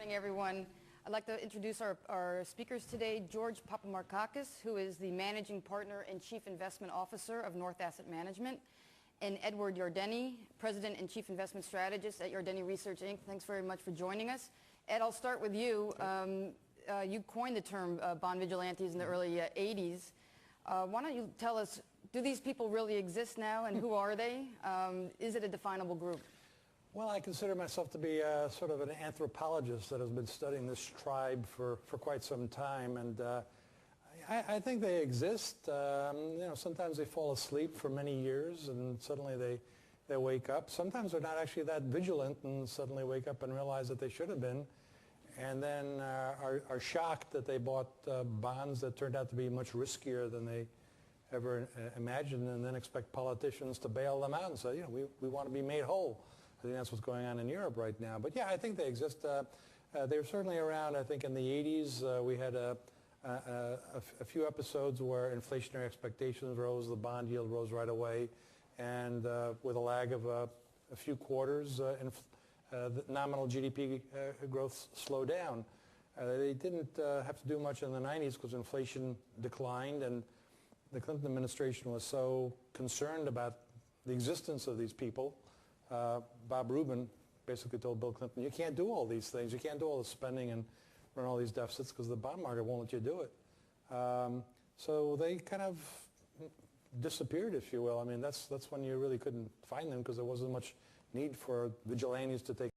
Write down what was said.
morning, everyone. I'd like to introduce our speakers today, George Papamarkakis, who is the Managing Partner and Chief Investment Officer of North Asset Management, and Edward Yardeni, President and Chief Investment Strategist at Yardeni Research, Inc. Thanks very much for joining us. Ed, I'll start with you. You coined the term bond vigilantes in the early 80s. Why don't you tell us, do these people really exist now, and who are they? Is it a definable group? Well, I consider myself to be sort of an anthropologist that has been studying this tribe for quite some time, and I think they exist. Sometimes they fall asleep for many years, and suddenly they wake up. Sometimes they're not actually that vigilant, and suddenly wake up and realize that they should have been, and then are shocked that they bought bonds that turned out to be much riskier than they ever imagined, and then expect politicians to bail them out and say, we want to be made whole. I think that's what's going on in Europe right now. But yeah, I think they exist. They're certainly around. I think in the 80s we had a few episodes where inflationary expectations rose, the bond yield rose right away, and with a lag of a few quarters, the nominal GDP growth slowed down. They didn't have to do much in the 90s because inflation declined, and the Clinton administration was so concerned about the existence of these people. Bob Rubin basically told Bill Clinton, you can't do all these things. You can't do all the spending and run all these deficits because the bond market won't let you do it. So they kind of disappeared, if you will. I mean, that's when you really couldn't find them because there wasn't much need for vigilantes to take